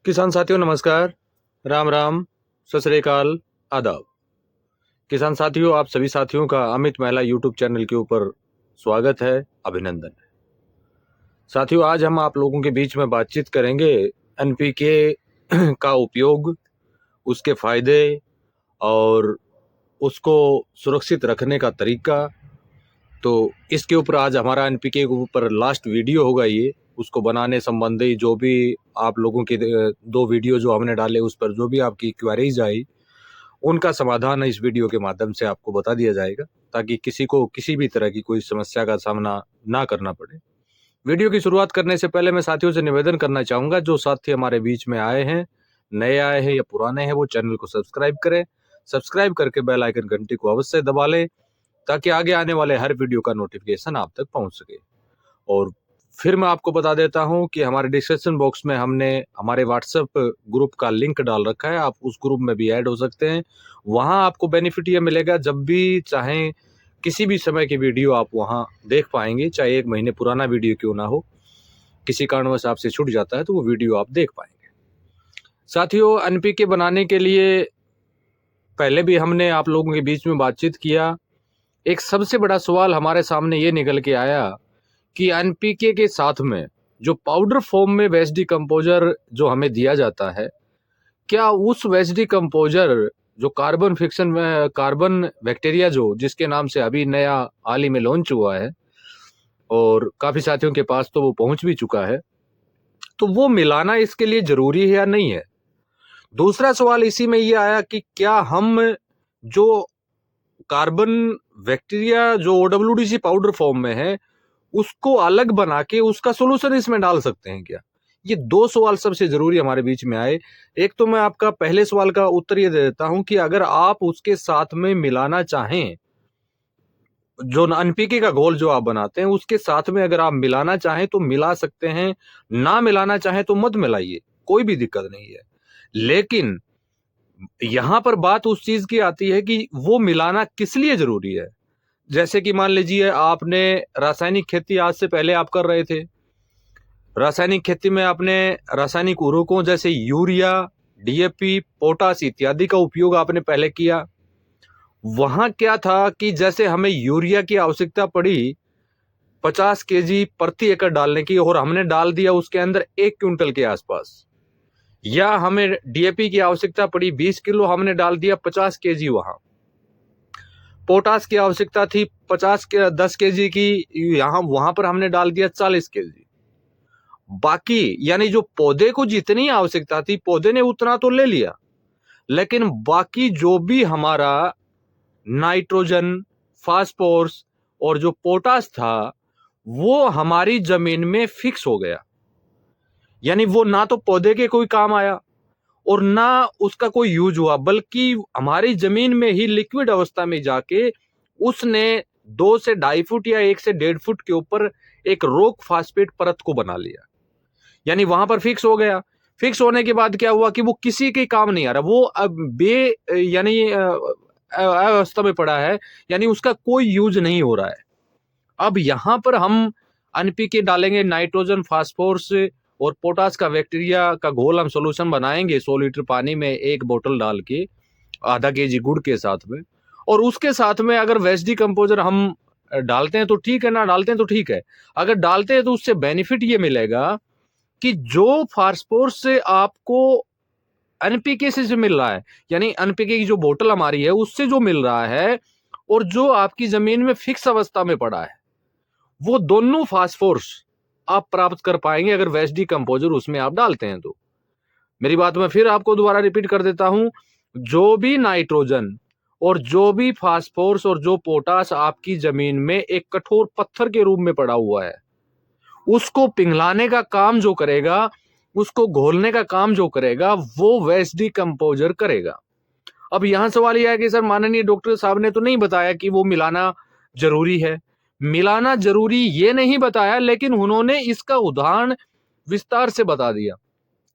किसान साथियों नमस्कार, राम राम, सत श्री अकाल, आदाब। किसान साथियों, आप सभी साथियों का अमित महिला यूट्यूब चैनल के ऊपर स्वागत है, अभिनंदन है। साथियों, आज हम आप लोगों के बीच में बातचीत करेंगे एनपीके का उपयोग, उसके फायदे और उसको सुरक्षित रखने का तरीका। तो इसके ऊपर आज हमारा एनपीके के ऊपर लास्ट वीडियो होगा। ये उसको बनाने संबंधी जो भी आप लोगों के दो वीडियो जो हमने डाले उस पर जो भी आपकी क्वेरीज आई उनका समाधान इस वीडियो के माध्यम से आपको बता दिया जाएगा, ताकि किसी को किसी भी तरह की कोई समस्या का सामना ना करना पड़े। वीडियो की शुरुआत करने से पहले मैं साथियों से निवेदन करना चाहूंगा, जो साथी हमारे बीच में आए हैं, नए आए हैं या पुराने हैं, वो चैनल को सब्सक्राइब करें। सब्सक्राइब करके बेल आइकन घंटी को अवश्य दबा लें, ताकि आगे आने वाले हर वीडियो का नोटिफिकेशन आप तक पहुंच सके। और फिर मैं आपको बता देता हूं कि हमारे डिस्क्रिप्शन बॉक्स में हमने हमारे व्हाट्सएप ग्रुप का लिंक डाल रखा है। आप उस ग्रुप में भी ऐड हो सकते हैं। वहां आपको बेनिफिट ये मिलेगा, जब भी चाहें किसी भी समय की वीडियो आप वहां देख पाएंगे, चाहे 1 महीने पुराना वीडियो क्यों ना हो। किसी कारणवश आपसे छूट जाता है तो वो वीडियो आप देख पाएंगे। साथियों, एनपीके बनाने के लिए पहले भी हमने आप लोगों के बीच में बातचीत किया। एक सबसे बड़ा सवाल हमारे सामने ये निकल के आया कि एनपीके के साथ में जो पाउडर फॉर्म में वेस्ट डिकम्पोजर जो हमें दिया जाता है, क्या उस वेस्ट डिकम्पोजर जो कार्बन फिक्शन में कार्बन बैक्टीरिया जो जिसके नाम से अभी नया हाल ही में लॉन्च हुआ है और काफी साथियों के पास तो वो पहुंच भी चुका है, तो वो मिलाना इसके लिए जरूरी है या नहीं है। दूसरा सवाल इसी में ये आया कि क्या हम जो कार्बन बैक्टीरिया जो ओडब्ल्यूडीसी पाउडर फॉर्म में है उसको अलग बना के उसका सोल्यूशन इसमें डाल सकते हैं क्या। ये दो सवाल सबसे जरूरी हमारे बीच में आए। एक तो मैं आपका पहले सवाल का उत्तर ये दे देता हूं कि अगर आप उसके साथ में मिलाना चाहें, जो एनपीके का घोल जो आप बनाते हैं उसके साथ में अगर आप मिलाना चाहें तो मिला सकते हैं, ना मिलाना चाहें तो मत मिलाइए, कोई भी दिक्कत नहीं है। लेकिन यहां पर बात उस चीज की आती है कि वो मिलाना किस लिए जरूरी है। जैसे कि मान लीजिए आपने रासायनिक खेती आज से पहले आप कर रहे थे। रासायनिक खेती में आपने रासायनिक उर्वरकों जैसे यूरिया, डीएपी, पोटाश इत्यादि का उपयोग आपने पहले किया। वहां क्या था कि जैसे हमें यूरिया की आवश्यकता पड़ी 50 केजी प्रति एकड़ डालने की, और हमने डाल दिया उसके अंदर 1 क्विंटल के आसपास। या हमें डीएपी की आवश्यकता पड़ी 20 किलो, हमने डाल दिया 50 केजी। वहां पोटाश की आवश्यकता थी 10 केजी की, यहां वहां पर हमने डाल दिया 40 केजी। बाकी यानी जो पौधे को जितनी आवश्यकता थी पौधे ने उतना तो ले लिया, लेकिन बाकी जो भी हमारा नाइट्रोजन, फास्फोरस और जो पोटाश था वो हमारी जमीन में फिक्स हो गया। यानी वो ना तो पौधे के कोई काम आया और ना उसका कोई यूज हुआ, बल्कि हमारी जमीन में ही लिक्विड अवस्था में जाके उसने 2 से 2.5 फुट या 1 से 1.5 फुट के ऊपर एक रॉक फास्फेट परत को बना लिया। यानी वहां पर फिक्स हो गया। फिक्स होने के बाद क्या हुआ कि वो किसी के काम नहीं आ रहा, वो अब यानी अवस्था में पड़ा है, यानी उसका कोई यूज नहीं हो रहा है। अब यहां पर हम एनपीके डालेंगे, नाइट्रोजन, फास्फोरस और पोटाश का बैक्टीरिया का घोल हम सोल्यूशन बनाएंगे 100 लीटर पानी में 1 बोतल डाल के, आधा केजी गुड़ के साथ में। और उसके साथ में अगर वेस्ट डिकम्पोजर हम डालते हैं तो ठीक है, ना डालते हैं तो ठीक है। अगर डालते हैं तो उससे बेनिफिट ये मिलेगा कि जो फास्फोरस से आपको एनपीके से जो मिल रहा है, यानी एनपीके की जो बोतल हमारी है उससे जो मिल रहा है, और जो आपकी जमीन में फिक्स अवस्था में पड़ा है, वो दोनों फास्फोरस आप प्राप्त कर पाएंगे अगर वेस्ट डिकम्पोजर उसमें आप डालते हैं तो। मेरी बात मैं फिर आपको दोबारा रिपीट कर देता हूं, जो भी नाइट्रोजन और जो भी फास्फोरस और जो पोटाश आपकी जमीन में एक कठोर पत्थर के रूप में पड़ा हुआ है, उसको पिघलाने का काम जो करेगा, उसको घोलने का काम जो करेगा, वो वेस्ट डिकम्पोजर करेगा। अब यहां सवाल यह है कि सर माननीय डॉक्टर साहब ने तो नहीं बताया कि वो मिलाना जरूरी है। मिलाना जरूरी ये नहीं बताया, लेकिन उन्होंने इसका उदाहरण विस्तार से बता दिया।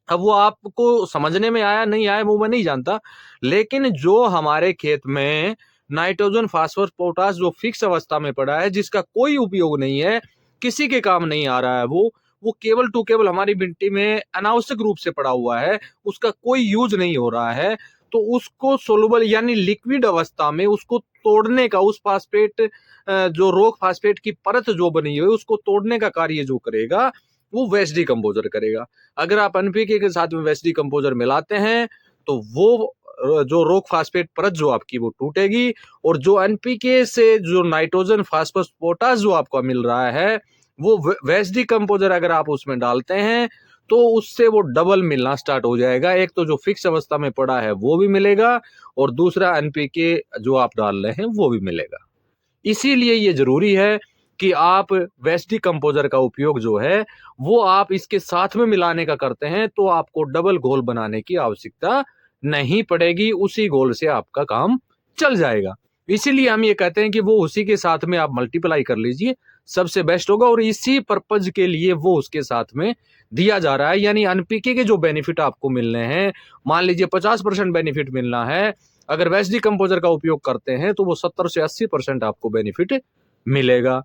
अब वो आपको समझने में आया नहीं आया वो मैं नहीं जानता, लेकिन जो हमारे खेत में नाइट्रोजन, फास्फोरस, पोटाश जो फिक्स अवस्था में पड़ा है, जिसका कोई उपयोग नहीं है, किसी के काम नहीं आ रहा है, वो वो केवल टू केवल हमारी मिट्टी में अनावश्यक रूप से पड़ा हुआ है, उसका कोई यूज नहीं हो रहा है, तो उसको सोलुबल यानी लिक्विड अवस्था में उसको तोड़ने का, उस फास्फेट जो रॉक फास्फेट की परत जो बनी हुई है उसको तोड़ने का कार्य जो करेगा वो वेस्ट डिकम्पोजर करेगा। अगर आप एनपीके के साथ में वेस्ट डिकम्पोजर मिलाते हैं तो वो जो रॉक फास्फेट परत जो आपकी वो टूटेगी, और जो एनपीके से जो नाइट्रोजन फास्फोरस पोटास जो आपको मिल रहा है वो वेस्ट डिकम्पोजर अगर आप उसमें डालते हैं तो उससे वो डबल मिलना स्टार्ट हो जाएगा। एक तो जो फिक्स अवस्था में पड़ा है वो भी मिलेगा, और दूसरा एनपीके जो आप डाल रहे हैं वो भी मिलेगा। इसीलिए ये जरूरी है कि आप वेस्ट डिकम्पोजर का उपयोग जो है वो आप इसके साथ में मिलाने का करते हैं तो आपको डबल घोल बनाने की आवश्यकता नहीं पड़ेगी, उसी घोल से आपका काम चल जाएगा। इसीलिए हम ये कहते हैं कि वो उसी के साथ में आप मल्टीप्लाई कर लीजिए, सबसे बेस्ट होगा, और इसी पर्पज के लिए वो उसके साथ में दिया जा रहा है। यानी एनपीके के जो बेनिफिट आपको मिलने हैं, मान लीजिए 50% बेनिफिट मिलना है, अगर वेस्ट डिकम्पोजर का उपयोग करते हैं तो वो 70 से 80% आपको बेनिफिट मिलेगा।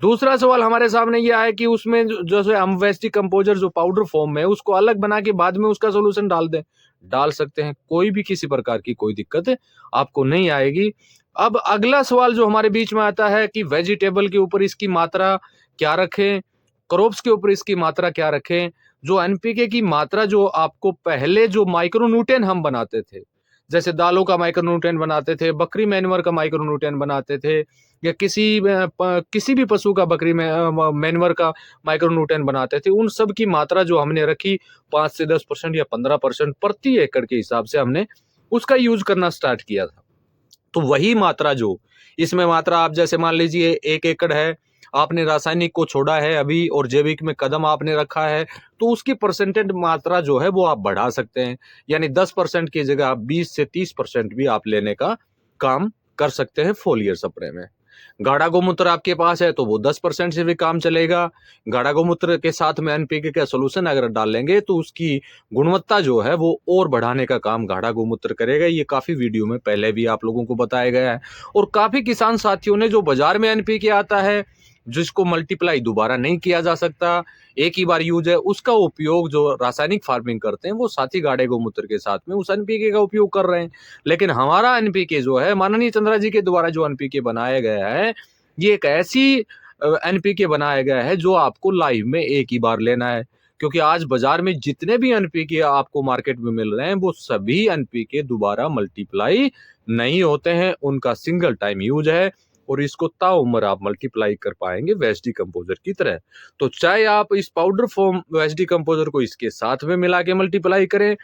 दूसरा सवाल हमारे सामने ये आया कि उसमें जैसे हम वेस्ट डिकम्पोजर जो पाउडर फॉर्म में है उसको अलग बना के बाद में उसका सोल्यूशन डाल दें, डाल सकते हैं, कोई भी किसी प्रकार की कोई दिक्कत आपको नहीं आएगी। अब अगला सवाल जो हमारे बीच में आता है कि वेजिटेबल के ऊपर इसकी मात्रा क्या रखें, क्रॉप्स के ऊपर इसकी मात्रा क्या रखें। जो एनपीके की मात्रा जो आपको पहले जो माइक्रोन्यूट्रिएंट हम बनाते थे, जैसे दालों का माइक्रोन्यूट्रिएंट बनाते थे, बकरी मैन्योर का माइक्रोन्यूट्रिएंट बनाते थे, या किसी भी पशु का बकरी में मैन्योर का माइक्रोन्यूट्रिएंट बनाते थे, उन सब की मात्रा जो हमने रखी 5 से 10% या 15% प्रति एकड़ के हिसाब से हमने उसका यूज करना स्टार्ट किया था। तो वही मात्रा जो इसमें मात्रा आप जैसे मान लीजिए 1 एकड़ है, आपने रासायनिक को छोड़ा है अभी और जैविक में कदम आपने रखा है, तो उसकी परसेंटेज मात्रा जो है वो आप बढ़ा सकते हैं। यानी 10% की जगह आप 20 से 30% भी आप लेने का काम कर सकते हैं फोलियर स्प्रे में। गाढ़ा गोमूत्र आपके पास है तो वो 10% से भी काम चलेगा। गाढ़ा गोमूत्र के साथ में एनपीके का सोल्यूशन अगर डालेंगे तो उसकी गुणवत्ता जो है वो और बढ़ाने का काम गाढ़ा गोमूत्र करेगा। ये काफी वीडियो में पहले भी आप लोगों को बताया गया है, और काफी किसान साथियों ने जो बाजार में एनपीके आता है जिसको मल्टीप्लाई दोबारा नहीं किया जा सकता, एक ही बार यूज है, उसका उपयोग जो रासायनिक फार्मिंग करते हैं वो साथी गाढ़े गोमूत्र के साथ में उस एनपीके का उपयोग कर रहे हैं। लेकिन हमारा एनपीके जो है माननीय चंद्रा जी के द्वारा जो एनपीके बनाया गया है, ये एक ऐसी एनपीके बनाया गया है जो आपको लाइफ में एक ही बार लेना है। क्योंकि आज बाजार में जितने भी एनपीके आपको मार्केट में मिल रहे हैं वो सभी एनपीके दोबारा मल्टीप्लाई नहीं होते हैं, उनका सिंगल टाइम यूज है, और इसको ताउम्र आप मल्टीप्लाई कर पाएंगे वेस्ट डिकम्पोजर की तरह। तो चाहे आप इस पाउडर फॉर्म वेस्ट डिकम्पोजर को इसके साथ में मिला के मल्टीप्लाई करें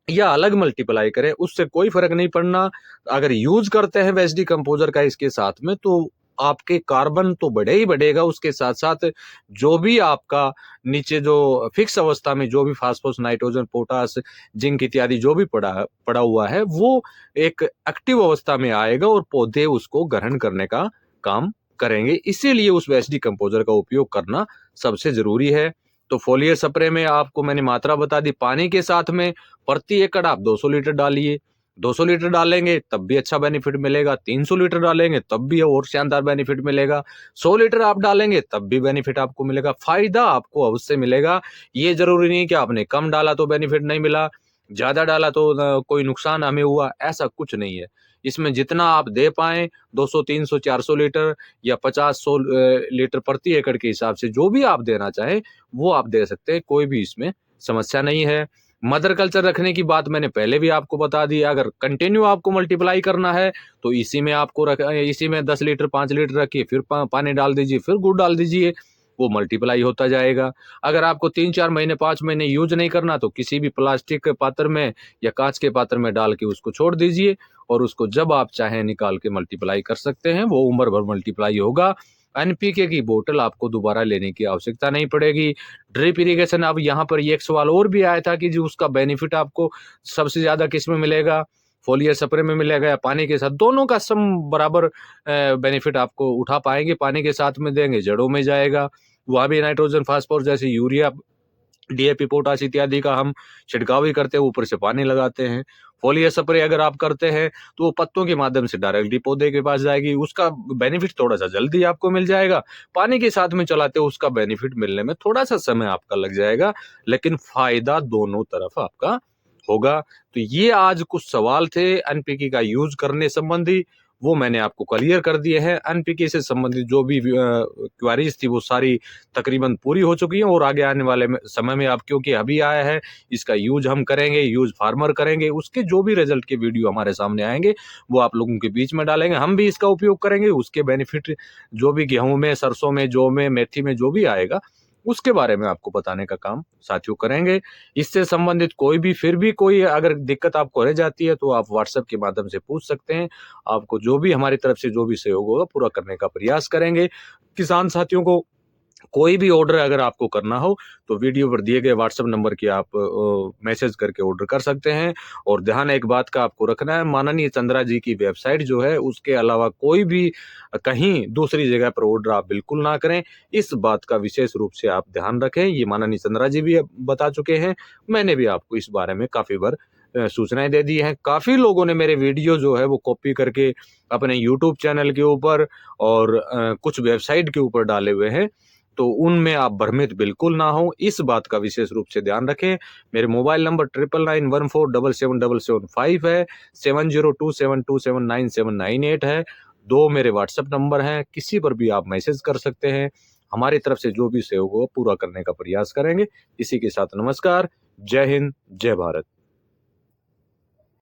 या अलग मल्टीप्लाई करें, उससे कोई फर्क नहीं पड़ना। अगर यूज करते हैं वेस्ट डिकम्पोजर का इसके साथ में तो आपके कार्बन तो बढ़े ही बढ़ेगा, उसके साथ साथ जो भी आपका नीचे जो फिक्स अवस्था में जो भी फास्फोरस, नाइट्रोजन, पोटास, जिंक इत्यादि जो भी पड़ा पड़ा हुआ है वो एक एक्टिव अवस्था में आएगा और पौधे उसको ग्रहण करने का काम करेंगे। इसीलिए उस वेस्ट डिकम्पोजर का उपयोग करना सबसे जरूरी है। तो फोलियर स्प्रे में आपको मैंने मात्रा बता दी, पानी के साथ में प्रति एकड़ आप 200 लीटर डालिए। 200 लीटर डालेंगे तब भी अच्छा बेनिफिट मिलेगा, 300 लीटर डालेंगे तब भी और शानदार बेनिफिट मिलेगा, 100 लीटर आप डालेंगे तब भी बेनिफिट आपको मिलेगा, फायदा आपको अवश्य मिलेगा। ये जरूरी नहीं कि आपने कम डाला तो बेनिफिट नहीं मिला, ज्यादा डाला तो कोई नुकसान हमें हुआ, ऐसा कुछ नहीं है। इसमें जितना आप दे पाए 200, 300, 400 लीटर या 50-100 लीटर प्रति एकड़ के हिसाब से जो भी आप देना चाहें वो आप दे सकते हैं, कोई भी इसमें समस्या नहीं है। मदर कल्चर रखने की बात मैंने पहले भी आपको बता दी। अगर कंटिन्यू आपको मल्टीप्लाई करना है तो इसी में आपको इसी में 10 लीटर 5 लीटर रखिए, फिर पानी डाल दीजिए, फिर गुड़ डाल दीजिए, वो मल्टीप्लाई होता जाएगा। अगर आपको 3-4 महीने 5 महीने यूज नहीं करना तो किसी भी प्लास्टिक के पात्र में या कांच के पात्र में डाल के उसको छोड़ दीजिए, और उसको जब आप चाहें निकाल के मल्टीप्लाई कर सकते हैं, वो उम्र भर मल्टीप्लाई होगा। एनपीके की बोतल आपको दोबारा लेने की आवश्यकता नहीं पड़ेगी। ड्रिप इरिगेशन, अब यहाँ पर एक सवाल और भी आया था कि जो उसका बेनिफिट आपको सबसे ज्यादा किस में मिलेगा, फोलियर स्प्रे में मिलेगा या पानी के साथ, दोनों का सम बराबर बेनिफिट आपको उठा पाएंगे। पानी के साथ में देंगे जड़ों में जाएगा, वहां भी नाइट्रोजन, फास्फोरस जैसे यूरिया, डीएपी, पोटाश इत्यादि का हम छिड़काव ही करते हैं, ऊपर से पानी लगाते हैं। फोलियर स्प्रे अगर आप करते हैं तो वो पत्तों के माध्यम से डायरेक्टली पौधे के पास जाएगी, उसका बेनिफिट थोड़ा सा जल्दी आपको मिल जाएगा। पानी के साथ में चलाते हो उसका बेनिफिट मिलने में थोड़ा सा समय आपका लग जाएगा, लेकिन फायदा दोनों तरफ आपका होगा। तो ये आज कुछ सवाल थे एनपीके का यूज करने संबंधी, वो मैंने आपको क्लियर कर दिए हैं। एनपीके से संबंधित जो भी क्वेरीज थी वो सारी तकरीबन पूरी हो चुकी हैं, और आगे आने वाले समय में आप, क्योंकि अभी आया है, इसका यूज हम करेंगे, यूज फार्मर करेंगे, उसके जो भी रिजल्ट के वीडियो हमारे सामने आएंगे वो आप लोगों के बीच में डालेंगे। हम भी इसका उपयोग करेंगे, उसके बेनिफिट जो भी गेहूं में, सरसों में, जौ में, मेथी में जो भी आएगा उसके बारे में आपको बताने का काम साथियों करेंगे। इससे संबंधित कोई भी फिर भी कोई अगर दिक्कत आपको रह जाती है तो आप व्हाट्सएप के माध्यम से पूछ सकते हैं। आपको जो भी हमारी तरफ से जो भी सहयोग होगा पूरा करने का प्रयास करेंगे। किसान साथियों को कोई भी ऑर्डर अगर आपको करना हो तो वीडियो पर दिए गए व्हाट्सएप नंबर की आप मैसेज करके ऑर्डर कर सकते हैं। और ध्यान एक बात का आपको रखना है, माननीय चंद्रा जी की वेबसाइट जो है उसके अलावा कोई भी कहीं दूसरी जगह पर ऑर्डर आप बिल्कुल ना करें। इस बात का विशेष रूप से आप ध्यान रखें। ये माननीय चंद्रा जी भी बता चुके हैं, मैंने भी आपको इस बारे में काफी बार सूचनाएं दे दी हैं। काफी लोगों ने मेरे वीडियो जो है वो कॉपी करके अपने यूट्यूब चैनल के ऊपर और कुछ वेबसाइट के ऊपर डाले हुए हैं, तो उनमें आप भ्रमित बिल्कुल ना हो, इस बात का विशेष रूप से ध्यान रखें। मेरे मोबाइल नंबर 9991477775 है, 7027279798 है। 2 मेरे व्हाट्सएप नंबर हैं, किसी पर भी आप मैसेज कर सकते हैं। हमारी तरफ से जो भी सहयोग हो पूरा करने का प्रयास करेंगे। इसी के साथ नमस्कार, जय हिंद, जय भारत।